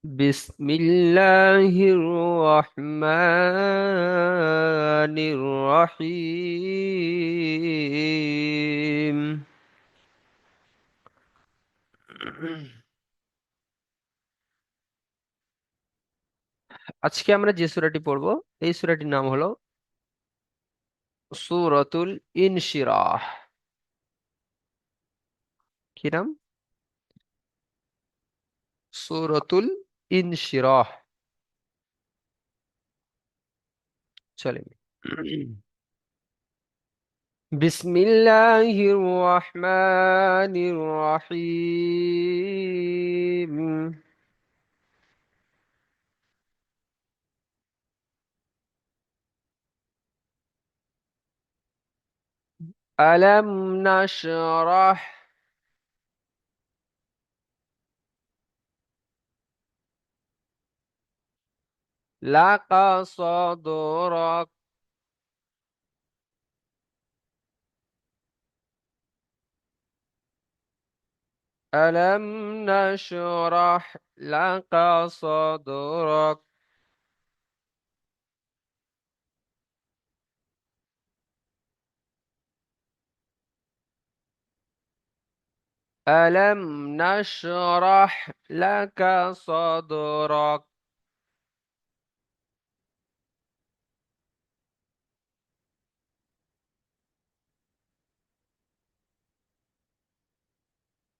بسم الله الرحمن الرحيم. আজকে আমরা যে সূরাটি পড়ব এই সূরাটির নাম হলো সূরাতুল ইনশিরাহ। কি নাম? সূরাতুল ইনশিরাহ। চলেন। বিসমিল্লাহির রহমানির রহিম। আলাম নাশরাহ লাকা সাদরাক। ألم نشرح لك صدرك. ألم نشرح لك صدرك.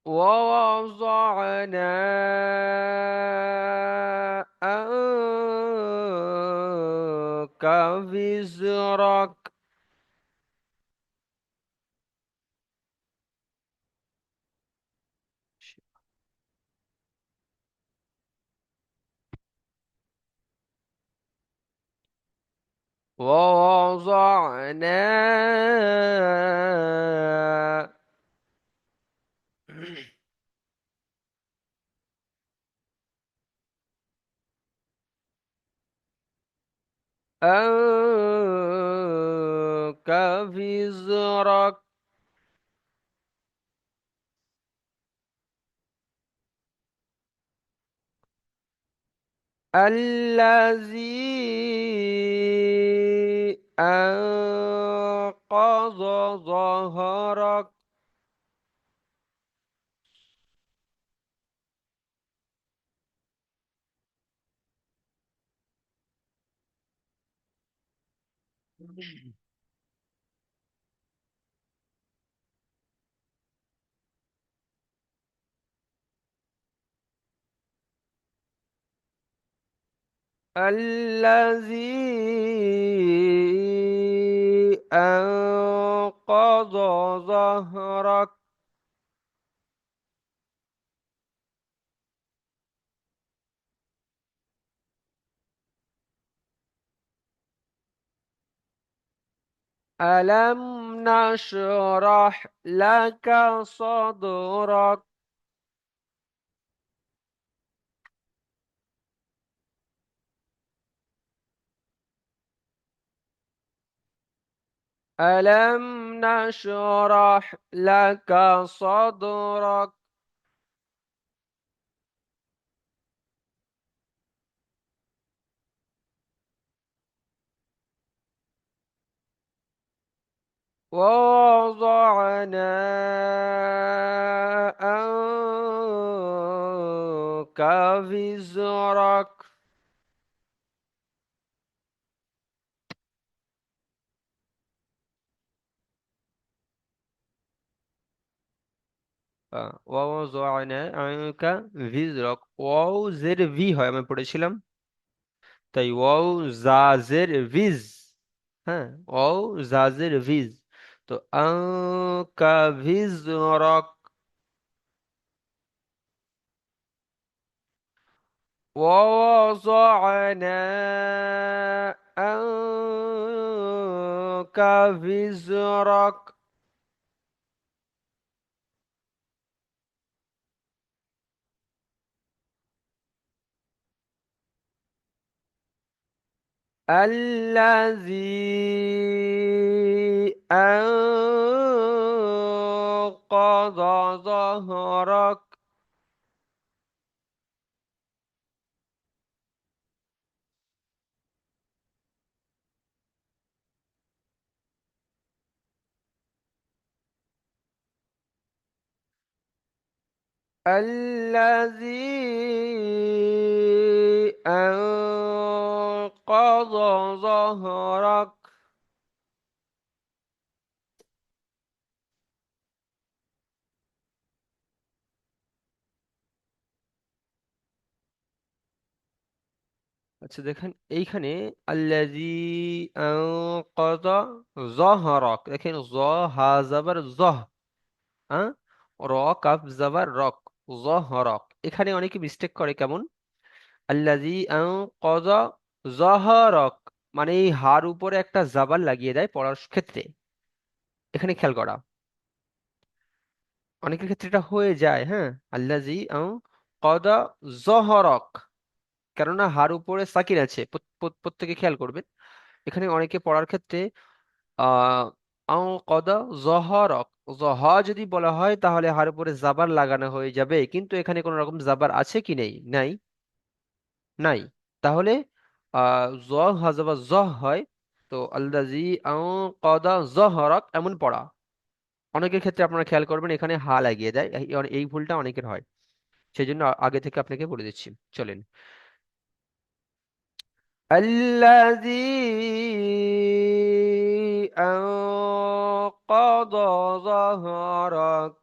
ووضعنا عنك وزرك. ووضعنا عنك وزرك الذي أنقض ظهرك. الذي أنقض ظهرك. ألم نشرح لك صدرك. ألم نشرح لك صدرك. ووضعنا عنك وزرك. ووضعنا عنك وزرك। ওয়াও জের ভি হয়, আমি পড়েছিলাম। তাই ওয়াও জাজের ভিজ। হ্যাঁ, ওয়াও জাজের ভিজ। তো আনকা ভিজরক। ووضعنا عنك وزرك الذي أنقض ظهرك. الذي أنقض ظهرك. আচ্ছা দেখেন এইখানে আল্লাযী আনকাযা যহরক, দেখেন জ হা জাবার জহ, হ্যাঁ, র কাফ জাবার রক, যহরক। এখানে অনেকে মিস্টেক করে কেমন, আল্লাযী আনকাযা যহরক, মানে এই হার উপরে একটা জাবার লাগিয়ে দেয় পড়ার ক্ষেত্রে। এখানে খেয়াল করা, অনেকের ক্ষেত্রে এটা হয়ে যায়, হ্যাঁ। আল্লাযী আনকাযা যহরক, কেননা হার উপরে সাকিন আছে, প্রত্যেকে খেয়াল করবেন। এখানে অনেকে পড়ার ক্ষেত্রে আহ আও কদা জহরক, জহ যদি বলা হয় তাহলে হার উপরে জাবার লাগানো হয়ে যাবে, কিন্তু এখানে কোনো রকম জাবার আছে কি নেই? নাই, নাই। তাহলে জ হাজাবা জহ হয়। তো আল্লাজি আও কদা জহরক এমন পড়া। অনেকের ক্ষেত্রে আপনারা খেয়াল করবেন এখানে হা লাগিয়ে দেয়, এই ভুলটা অনেকের হয়। সেই জন্য আগে থেকে আপনাকে বলে দিচ্ছি, চলেন। الذي أنقض ظهرك.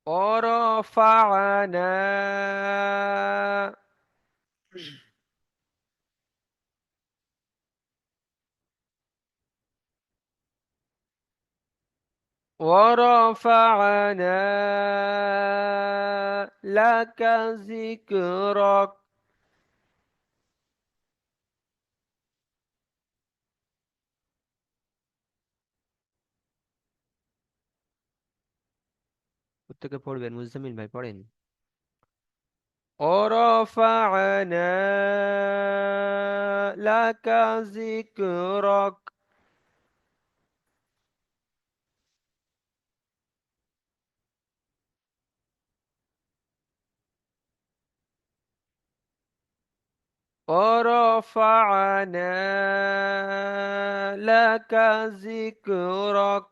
ورفعنا ورفعنا لك ذكرك. প্রত্যেকে পড়বেন, মুজাম্মিল ভাই পড়েন। ورفعنا لك ذكرك. ورفعنا لك ذكرك.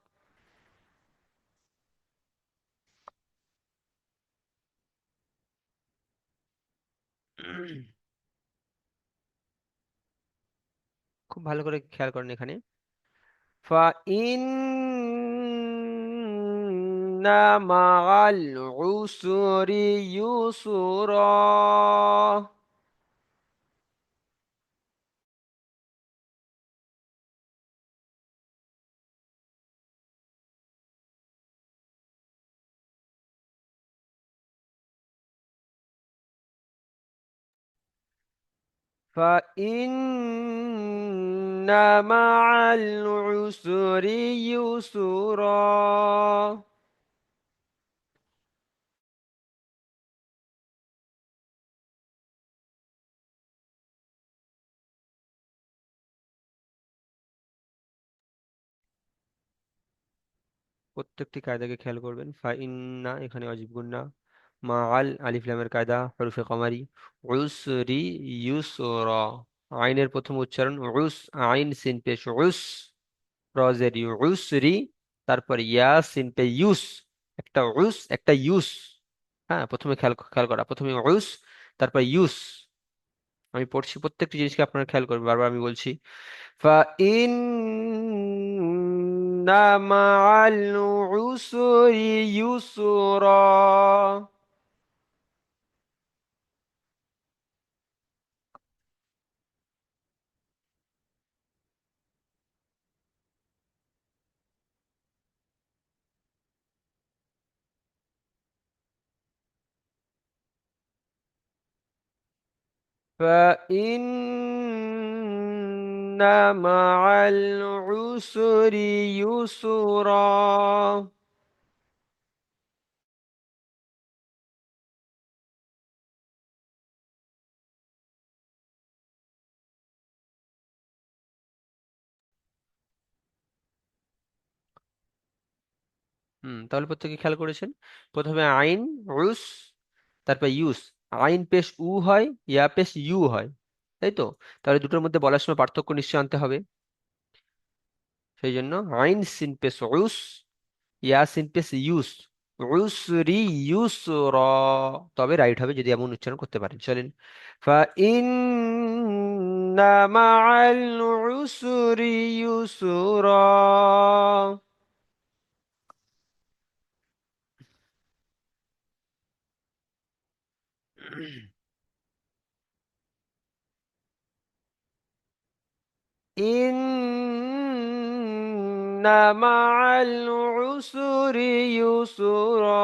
খুব ভালো করে খেয়াল করেন এখানে, فإن مع العسر يسرا. فإن مع العسر يسرا. প্রত্যেকটি কায়দাকে খেয়াল করবেন। ফাইন্না এখানে অজীব গুন্না, মা আল আলিফ লামের কায়দা হরফে কমারি, উসরি ইউসরা, আইনের প্রথম উচ্চারণ উস, আইন সিন পেশ উস, রজের ইউ উসরি, তারপর ইয়া সিন পে ইউস, একটা উস একটা ইউস। হ্যাঁ, প্রথমে খেয়াল খেয়াল করা, প্রথমে উস তারপর ইউস। আমি পড়ছি, প্রত্যেকটি জিনিসকে আপনারা খেয়াল করবেন, বারবার আমি বলছি। فإن مع العسر يسرا. فإن مع العسر يسرا. তাহলে প্রত্যেকে খেয়াল করেছেন, প্রথমে আইন উস, তারপর ইউস। আইন পেশ উ হয়, ইয়া পেশ ইউ হয়। তাই তো? তাহলে দুটোর মধ্যে বলার সময় পার্থক্য নিশ্চয় আনতে হবে। সেই জন্য আইন সিন পেশ উস, ইয়া সিন পেশ ইউস, উসরি ইউসরা, তবে রাইট হবে যদি এমন উচ্চারণ করতে পারেন। চলেন, ফা ইন্না মাআল উসরি ইউসরা। ইন্না মাআল উসরি ইউসরা।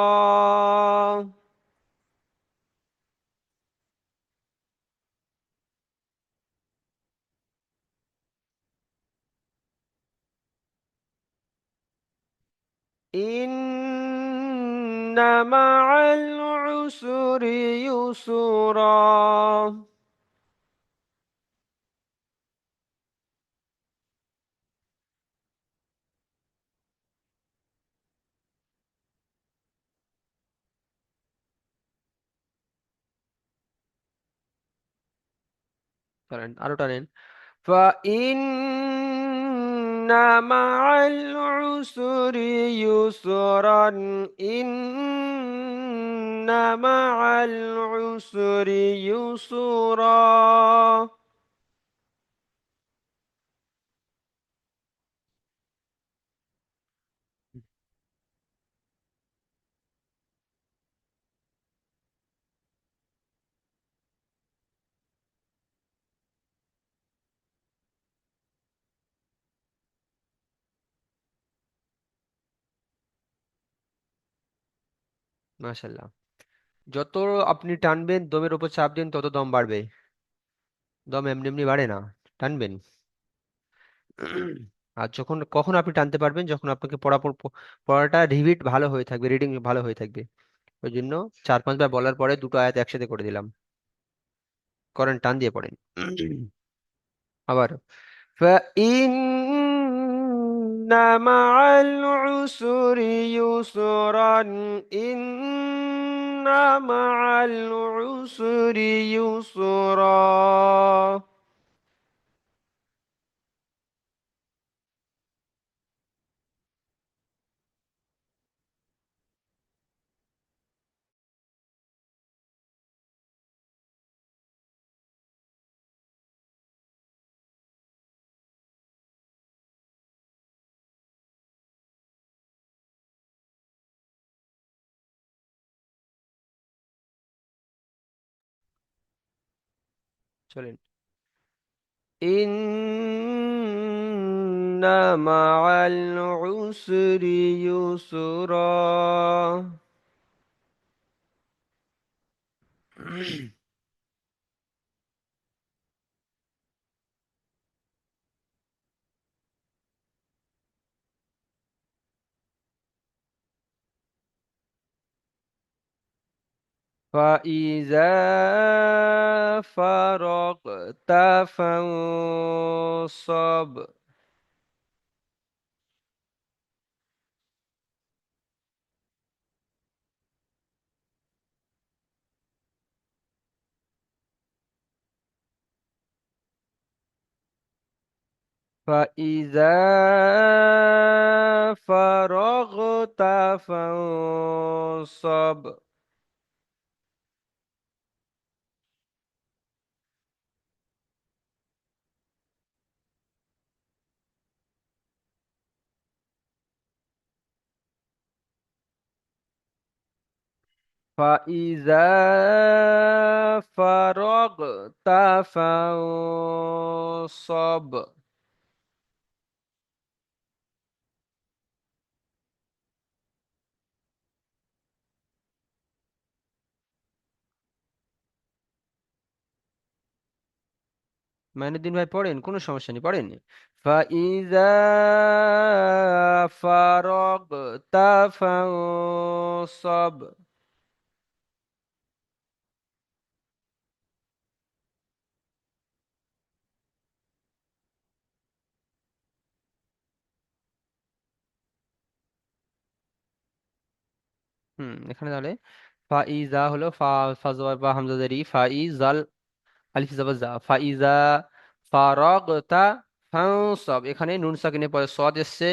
إن مع العسر يسرا. চলেন আরো টানেন। فإن مع العسر يسرا. إن مع العسر يسرا. মাশাল্লাহ। যত আপনি টানবেন, দমের উপর চাপ দিন, তত দম বাড়বে। দম এমনি এমনি বাড়ে না, টানবেন। আর যখন কখন আপনি টানতে পারবেন, যখন আপনাকে পড়াটা রিভিট ভালো হয়ে থাকবে, রিডিং ভালো হয়ে থাকবে। ওই জন্য 4-5 বার বলার পরে দুটো আয়াত একসাথে করে দিলাম। করেন, টান দিয়ে পড়েন। আবার فإن مع العسر يسرا. إن مع العسر يسرا. চলেন, إن مع العسر يسرا. فإذا فرغت فانصب. فإذا فرغت فانصب. فإذا فرغت فانصب. মাইনুদ্দিন ভাই পড়েন, কোনো সমস্যা নেই, পড়েন। ফাইজা ফারাগতা ফানসাব। এখানে তাহলে ফাইজা হলো ফা, ফা জবর বা হামজা জারি, ফাইজাল আলিফ জবর জা, ফাইজা ফারাগতা ফানসব। এখানে নুন সাকিনের পরে সদ এসছে,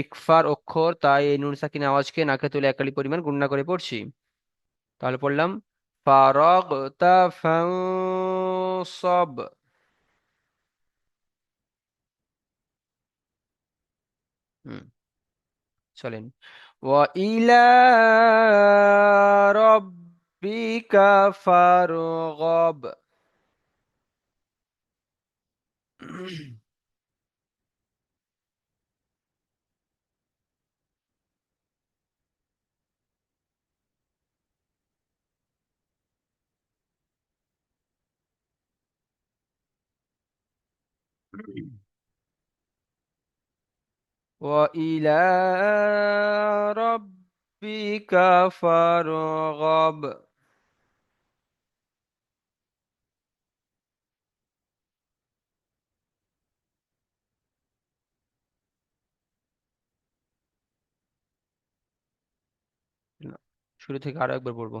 ইকফার অক্ষর, তাই এই নুন সাকিন আওয়াজকে নাকে তুলে একালি পরিমাণ গুণনা করে পড়ছি। তাহলে পড়লাম ফারাগতা ফানসব। হুম, চলেন। ওয়া ইলা রাব্বিকা ফারগব। وإلى ربك فارغب. না, শুরু থেকে আরো একবার পড়বো।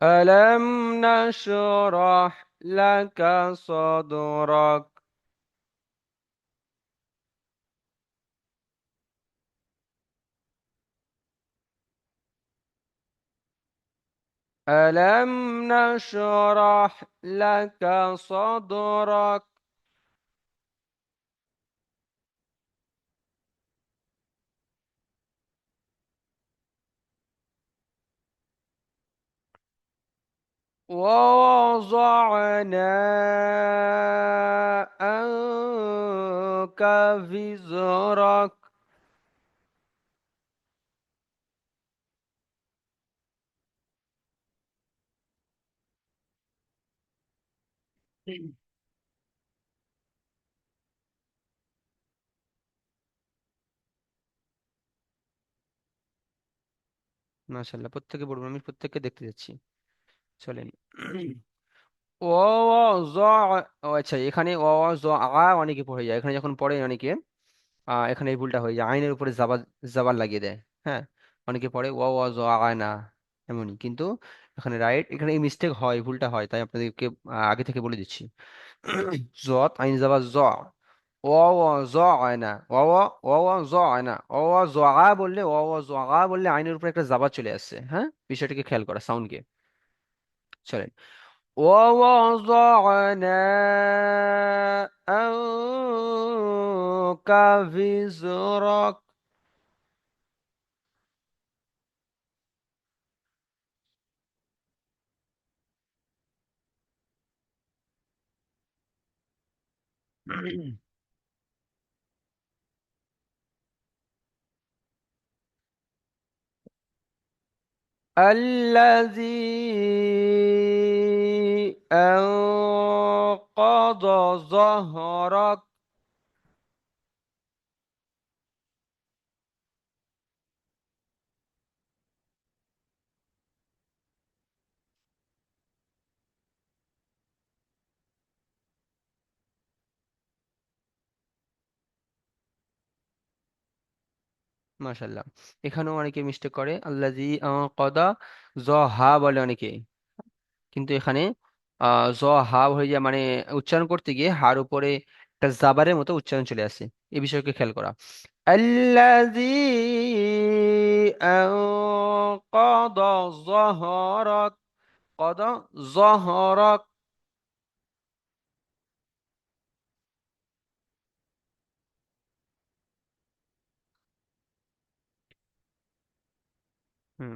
ألم نشرح لك صدرك. ألم نشرح لك صدرك. ووضعنا عنك وزرك. মাশাল্লাহ, প্রত্যেকে পড়বো, আমি প্রত্যেককে দেখতে যাচ্ছি। চলেন। ও জ, ও আচ্ছা, এখানে ও জ আ অনেকে পড়ে যায়, এখানে যখন পড়ে অনেকে এখানে এই ভুলটা হয়ে যায়, আইনের উপরে জাবার জাবার লাগিয়ে দেয়। হ্যাঁ, অনেকে পড়ে ও জ আ না, এমনই কিন্তু এখানে রাইট, এখানে এই মিস্টেক হয়, ভুলটা হয়, তাই আপনাদেরকে আগে থেকে বলে দিচ্ছি। জত আইন জাবার জ, ও জ আয় না, জ আয় না, জ আ বললে, জ আ বললে আইনের উপরে একটা জাবার চলে আসছে। হ্যাঁ, বিষয়টাকে খেয়াল করা, সাউন্ডকে। চলেন। ووضعنا عنك وزرك. الذي أنقض ظهرك. মাশাল্লাহ, এখানেও অনেকে মিস্টেক করে, আল্লাজি কদা জ হা বলে অনেকে, কিন্তু এখানে জ হা হয়ে যায়, মানে উচ্চারণ করতে গিয়ে হার উপরে একটা জাবারের মতো উচ্চারণ চলে আসে। এই বিষয়কে খেয়াল করা। الذي أنقض ظهرك. قضى ظهرك.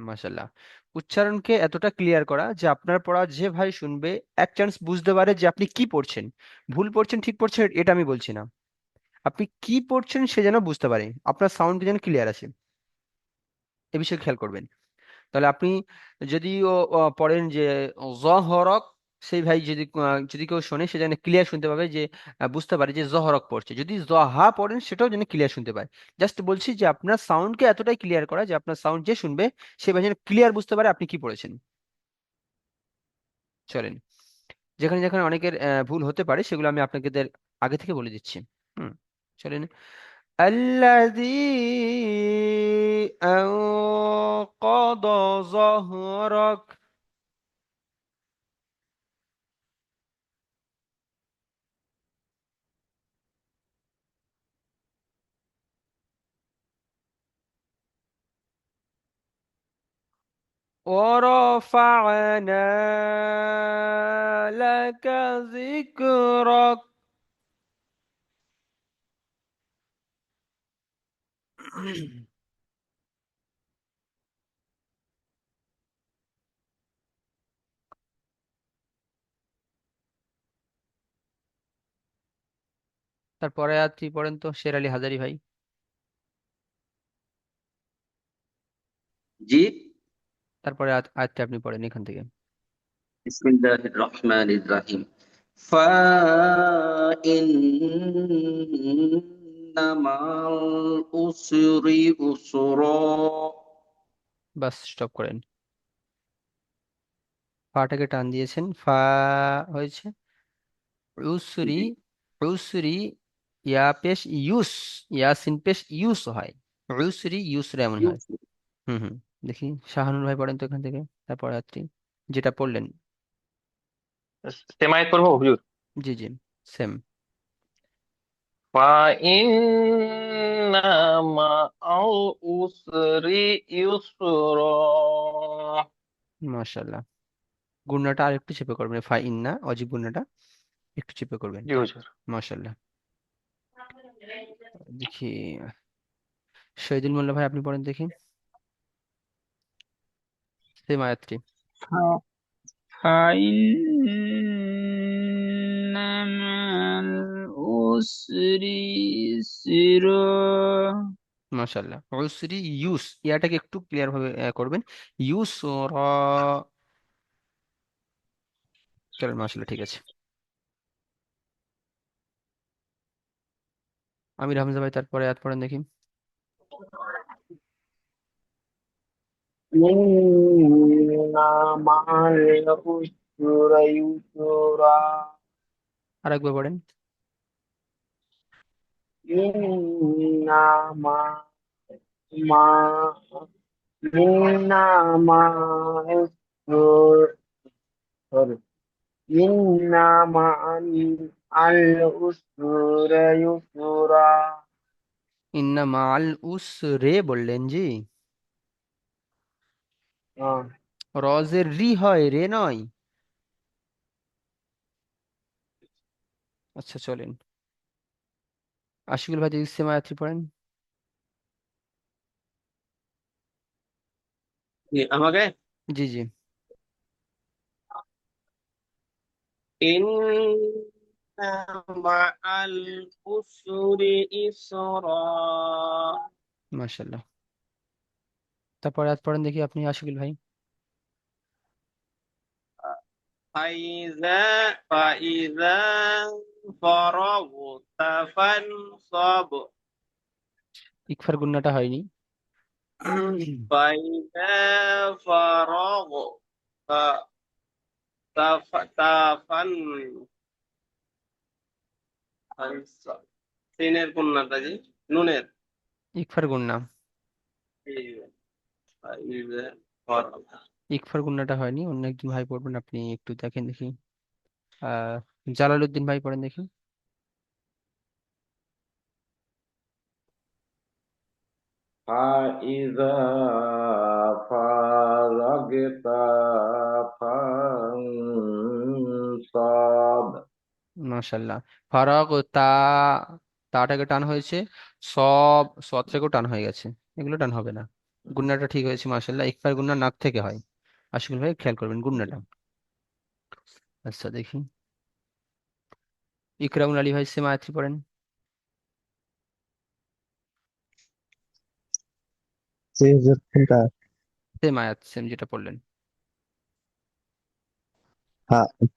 মাশাল্লাহ, উচ্চারণকে এতটা ক্লিয়ার করা যে আপনার পড়া যে ভাই শুনবে এক চান্স বুঝতে পারে যে আপনি কি পড়ছেন। ভুল পড়ছেন ঠিক পড়ছেন এটা আমি বলছি না, আপনি কি পড়ছেন সে যেন বুঝতে পারে, আপনার সাউন্ডকে যেন ক্লিয়ার আছে, এ বিষয়ে খেয়াল করবেন। তাহলে আপনি যদি পড়েন যে জহরক, সেই ভাই যদি যদি কেউ শোনে সে যেন ক্লিয়ার শুনতে পাবে, যে বুঝতে পারে যে জহরক পড়ছে। যদি জহা পড়েন সেটাও যেন ক্লিয়ার শুনতে পায়। জাস্ট বলছি যে আপনার সাউন্ডকে এতটাই ক্লিয়ার করা যে আপনার সাউন্ড যে শুনবে সে ভাই যেন ক্লিয়ার বুঝতে পারে আপনি কি পড়েছেন। চলেন, যেখানে যেখানে অনেকের ভুল হতে পারে সেগুলো আমি আপনাদের আগে থেকে বলে দিচ্ছি। হুম, চলেন। الذي أنقض ظهرك. ورفعنا لك ذكرك. তারপরে আয়াতটি পড়েন তো শের আলী হাজারি ভাই। জি। তারপরে আয়াতটি আপনি পড়েন এখান থেকে। বিসমিল্লাহির রহমানির রহিম। فإن مع العسر يسرا। বাস স্টপ করেন। ফাটাকে টান দিয়েছেন, ফা হয়েছে উসরি। জি। উসরি, ইয়া পেশ ইউস, ইয়াসিন পেশ ইউস হয়। উসরি ইউসরা এমন হয়। হুম হুম। দেখি শাহানুর ভাই পড়েন তো এখান থেকে, তারপর রাত্রি যেটা পড়লেন। তেমায়েত পড়বো হুজুর? জি জি, সেম। فإن مع العسر يسرا। মাশাআল্লাহ। গুণনাটা আর একটু চেপে করবেন, ফা ইন্না অজীব গুণনাটা একটু চেপে করবেন। জি হুজুর। মাশাআল্লাহ। দেখি শহীদুল মোল্লা ভাই আপনি পড়েন দেখি সেম আয়াতটি। فإن مع العسر يسرا. মাশাআল্লাহ। উসরি ইউস, ইয়াটাকে একটু ক্লিয়ার ভাবে করবেন। ইউস র। চলেন মাশাআল্লাহ, ঠিক আছে। আমির হামজা ভাই তারপরে আয়াত পড়েন দেখি। إن مع العسر يسرا. আরেকবার পড়েন। إن مع مع إن مع العسر sorry. إن مع العسر يسرا. ইন্না মাআল উসরে বললেন জি। آه. রজের রি হয়, রে নয়। আচ্ছা চলেন, আশিকুল ভাই যদি সেম আয়াতটি পড়েন। আমাকে জি জি। إن مع العسر يسرا মাশাআল্লাহ। তারপরে আয়াত পড়েন দেখি আপনি আশিকুল ভাই। فإذا فرغت فانصب ইকফার গুন্নাটা হয়নি। فإذا فرغت فان فانصب সিনের কন্যাটা জি, নুনের। ইকফার গুন্না, فإذا فرغت ইকফার গুন্নাটা হয়নি, অন্য একজন ভাই পড়বেন, আপনি একটু দেখেন দেখি। আহ জালালউদ্দিন ভাই পড়েন দেখি। فإذا فرغت فانصب। মাশাআল্লাহ। ফারাগ তা, তাটাকে টান হয়েছে, সব সৎ থেকেও টান হয়ে গেছে, এগুলো টান হবে না। গুন্নাটা ঠিক হয়েছে মাশাআল্লাহ। ইকফার গুন্না নাক থেকে হয়। আশিকুল ভাই খেয়াল করবেন গুন্নাটা। আচ্ছা দেখি ইকরামুল আলী ভাই সেম আয়াতটি পড়েন। যে কোনটা? সেম আয়াত, সেম যেটা পড়লেন।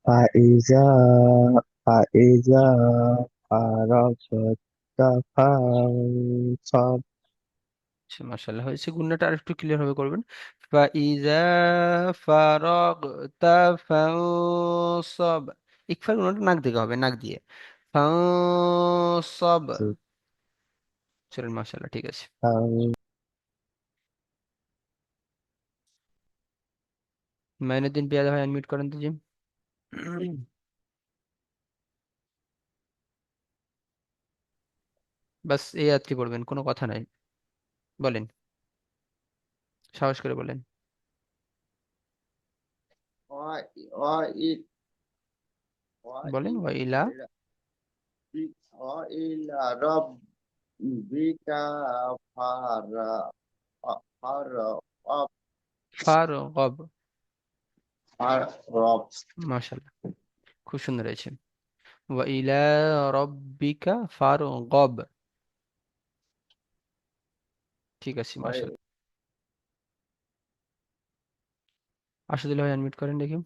فإذا فإذا فرغت فانصب. আচ্ছা মাশাআল্লাহ হয়েছে। গুন্নাটা আর একটু ক্লিয়ার ভাবে করবেন। ফাইজা ফারাগতা ফানসব। ইকফার গুন্নাটা নাক দিকে হবে, নাক দিয়ে। ফানসব। চলেন মাশাআল্লাহ, ঠিক আছে। মাইনুদ্দিন পিয়াদা ভাই আনমিউট করেন তো জি। বাস এই আয়াতটি পড়বেন, কোনো কথা নাই, বলেন, সাহস করে বলেন। وإلى বলেন ওয়াইলা وإلى ربك فارغب ফারগব। فارغب মাশাআল্লাহ, খুব সুন্দর হয়েছে। ওয়াইলা রব্বিকা ফারগব। ঠিক আছে, মাশাআল্লাহ। আসাদুল্লাহ ভাই আনমিউট করেন দেখি।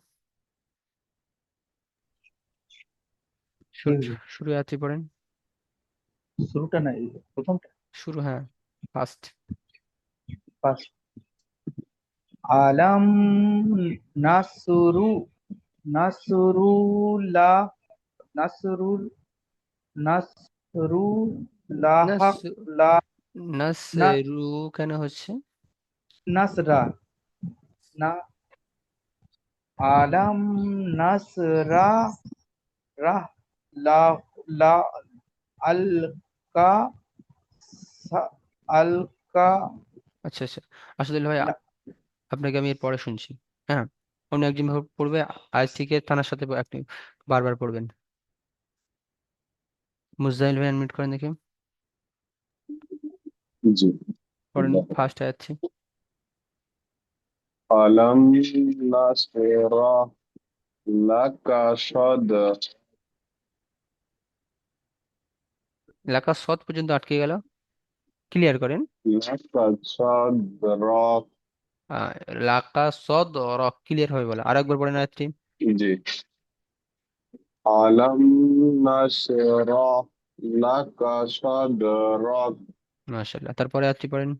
শুরু শুরু আয়াতটি পড়েন। শুরুটা না, প্রথমটা। শুরু, হ্যাঁ, ফার্স্ট। ফার্স্ট। আলাম নাসরু নাসরুল্লাহ নাসরুল নাস নাসরুল্লাহ লা না নাসরু কেন হচ্ছে? নাসরা না আলাম নাসরা রাহ লা লা আলকা আলকা আচ্ছা আচ্ছা, আসাদুল্লাহ ভাই, না, আপনাকে আমি এর পরে শুনছি। হ্যাঁ, অন্য একজন ভাবে পড়বে, আজ থেকে থানার সাথে আপনি বারবার পড়বেন। মুজাহিল ভাই আনমিউট করেন দেখি। জি। পড়েন ফার্স্ট আয়াতটি। আলাম নাশরাহ লাকা সদর এলাকা সৎ পর্যন্ত আটকে গেল, ক্লিয়ার করেন। লাকা সদরক। আহ, লাকা সদ রক, ক্লিয়ার হবে বলা, আরেকবার পড়েন আয়াতটি। জি। আলাম নাশরাহ লাকা সদরক মাশাআল্লাহ, তারপরে আয়াতটি পড়েন।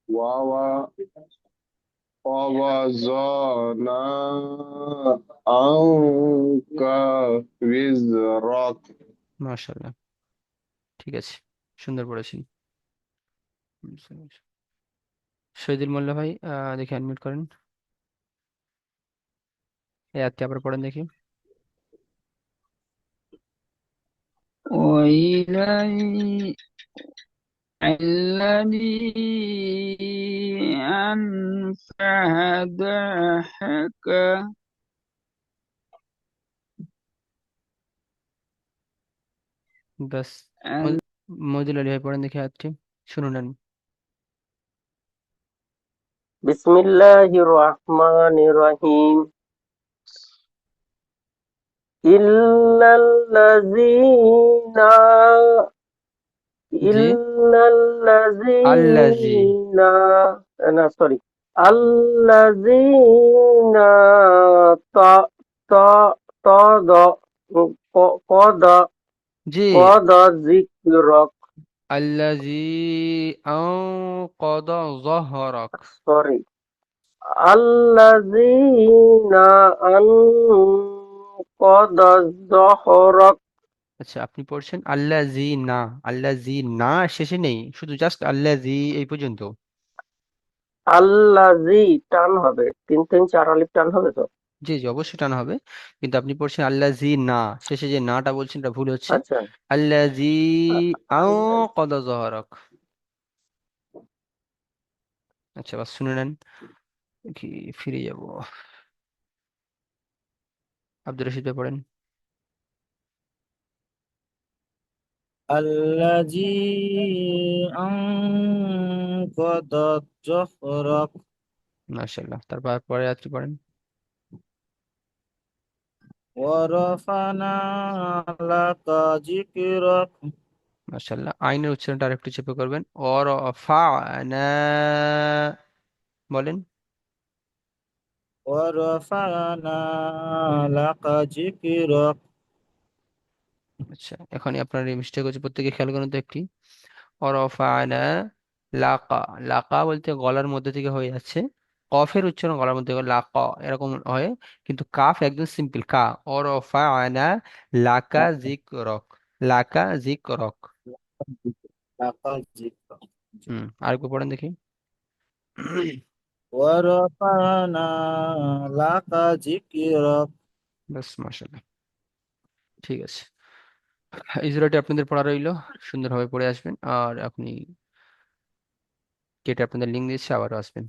ওয়া ওয়াযানা আনকা বিজরাক। মাশাআল্লাহ, ঠিক আছে, সুন্দর পড়েছেন। শহীদুল মোল্লা ভাই, দেখি আনমিউট করেন, এই আয়াতটি আবার পড়েন দেখি। وإلى الذي أنفع ضحك ব্যাস। মজিল আলী ভাই পড়েন দেখি আয়াতটি, শুনুন নেন। বিসমিল্লাহির রহমানির রহিম। ইল্লাল্লাযীনা জি, আল্লাজি, ইল্লাল্লাযীনা না সরি আল্লাযীনা তা তা তাদ কদ জি, কদ যিকরক আল্লাজি আনকাদা যাহরাক। সরি আল্লাযীনা আনকাদ যহরক। আচ্ছা, আপনি পড়ছেন আল্লাজি না, আল্লাজি না শেষে নেই, শুধু জাস্ট আল্লাজি এই পর্যন্ত। আল্লাযী টান হবে, 3 3 4 আলিফ টান হবে তো। জি জি, অবশ্যই টানা হবে, কিন্তু আপনি পড়ছেন আল্লাজি না, শেষে যে নাটা বলছেন এটা ভুল হচ্ছে। আচ্ছা আল্লাজি আনকাদা যাহরাক। আচ্ছা, বাস শুনে নেন, কি ফিরে যাব। আব্দুর রশিদ ভাই পড়েন। الذي أنقض ظهرك মাশাআল্লাহ, তারপর পরে আয়াতটি পড়েন। ورفعنا لك ذكرك মাশাআল্লাহ, আইনের উচ্চারণটা আরেকটু চেপে করবেন। ওয়ারফা'না, বলেন। ورفعنا لك ذكرك আচ্ছা, এখনই আপনার এই মিস্টেক হচ্ছে, প্রত্যেকে খেয়াল করুন তো একটি। ওরফা'না লাকা, লাকা বলতে গলার মধ্যে থেকে হয়ে যাচ্ছে, কফের উচ্চারণ গলার মধ্যে থেকে লাকা এরকম হয়, কিন্তু কাফ একদম সিম্পল কা। ওরফা'না লাকা যিকরক, লাকা যিকরক। لك ذكرك আরেকবার পড়েন দেখি। ورفعنا لك ذكرك বাস, মাশাআল্লাহ, ঠিক আছে। ইজরাটি আপনাদের পড়া রইলো, সুন্দরভাবে পড়ে আসবেন, আর আপনি কেটে আপনাদের লিঙ্ক দিচ্ছে, আবারও আসবেন।